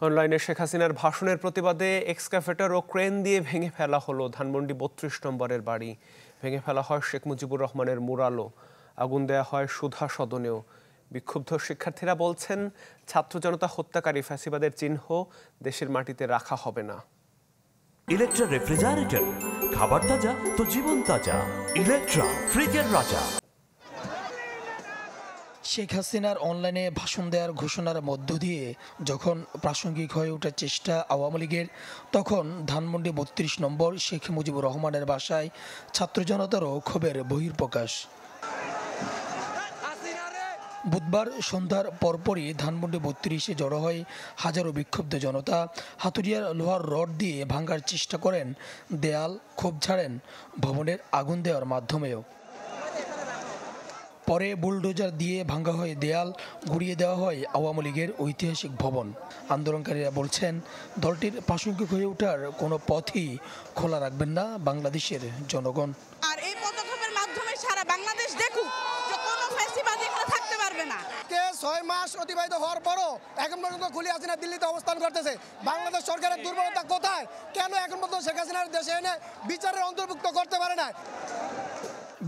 অনলাইনে শেখ হাসিনার ভাষণের প্রতিবাদে এক্সকাভেটর ও ক্রেন দিয়ে ভেঙে ফেলা হলো ধানমন্ডি ৩২ নম্বরের বাড়ি। ভেঙে ফেলা হয় শেখ মুজিবুর রহমানের মুরালও। আগুন দেয়া হয় সুধা সদনেও। বিক্ষুব্ধ শিক্ষার্থীরা বলছেন, ছাত্র জনতা হত্যাকারী ফ্যাসিবাদের চিহ্ন দেশের মাটিতে রাখা হবে না। ইলেকট্রা রেফ্রিজারেটর, খাবার তাজা তো জীবন তাজা। ইলেকট্রা, ফ্রিজের রাজা। শেখ হাসিনার অনলাইনে ভাষণ দেওয়ার ঘোষণার মধ্য দিয়ে যখন প্রাসঙ্গিক হয়ে ওঠার চেষ্টা আওয়ামী লীগের, তখন ধানমন্ডি ৩২ নম্বর শেখ মুজিবুর রহমানের বাসায় ছাত্র জনতারও ক্ষোভের বহিঃপ্রকাশ। বুধবার সন্ধ্যার পরপরই ধানমন্ডি ৩২-এ জড়ো হয় হাজারো বিক্ষুব্ধ জনতা। হাতুড়িয়ার লোহার রড দিয়ে ভাঙার চেষ্টা করেন দেয়াল, ক্ষোভ ঝাড়েন ভবনের আগুন দেওয়ার মাধ্যমেও। পরে বুলডোজার দিয়ে ভাঙা হয় দেয়াল, গুড়িয়ে দেওয়া হয় আওয়ামী লীগের ঐতিহাসিক ভবন। আন্দোলনকারীরা বলছেন, দলটির প্রাসঙ্গিক হয়ে ওঠার কোনো পথই খোলা রাখবেন না বাংলাদেশের জনগণ। আর এই পদক্ষেপের মাধ্যমে সারা বাংলাদেশ দেখুক যে কোনো ফ্যাসিবাদী এখানে থাকতে পারবে না। ৬ মাস অতিবাহিত হওয়ার পরও এখন পর্যন্ত খুলি হাসিনা দিল্লিতে অবস্থান করতেছে। বাংলাদেশ সরকারের দুর্বলতা কোথায়? কেন এখন পর্যন্ত শেখ হাসিনার দেশে এনে বিচারের অন্তর্ভুক্ত করতে পারে না?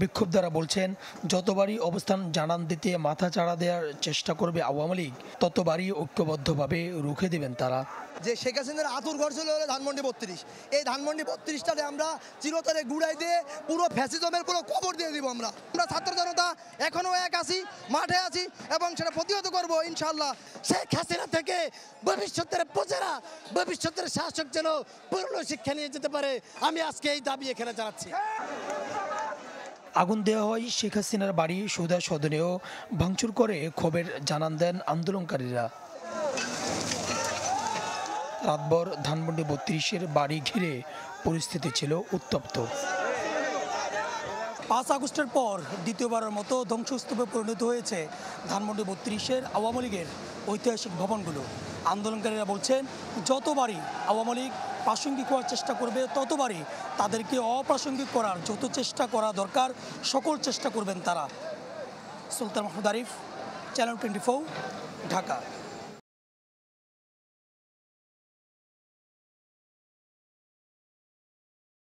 বিক্ষুব্ধরা বলছেন, যতবারই অবস্থান জানান দিতে মাথা চাড়া দেওয়ার চেষ্টা করবে আওয়ামী লীগ, ততবারই ঐক্যবদ্ধভাবে রুখে দেবেন তারা। যে শেখ হাসিনার আতুর ঘর ছিল ধানমন্ডি ৩২, এই ধানমন্ডি ৩২টাতে আমরা চিরতরে গুড়াই দিয়ে পুরো ফ্যাসিজমের পুরো কবর দিয়ে দিব। আমরা ছাত্র জনতা এখনো এক আছি, মাঠে আছি এবং সেটা প্রতিহত করব ইনশাআল্লাহ। শেখ হাসিনা থেকে ভবিষ্যতের প্রজেরা, ভবিষ্যতের শাসক যেন পূর্ণ শিক্ষা নিয়ে যেতে পারে, আমি আজকে এই দাবি এখানে জানাচ্ছি। আগুন দেওয়া হয় শেখ হাসিনার বাড়ি সুধা সদনেও। ভাঙচুর করে ক্ষোভের জানান দেন আন্দোলনকারীরা। রাতভর ধানমন্ডি ৩২-এর বাড়ি ঘিরে পরিস্থিতি ছিল উত্তপ্ত। ৫ আগস্টের পর দ্বিতীয়বারের মতো ধ্বংসস্তূপে পরিণত হয়েছে ধানমন্ডি ৩২-এর আওয়ামী লীগের ঐতিহাসিক ভবনগুলো। আন্দোলনকারীরা বলছেন, যতবারই আওয়ামী লীগ প্রাসঙ্গিক হওয়ার চেষ্টা করবে, ততবারই তাদেরকে অপ্রাসঙ্গিক করার যত চেষ্টা করা দরকার সকল চেষ্টা করবেন তারা। সুলতান মাহমুদ আরিফ, চ্যানেল 24, ঢাকা।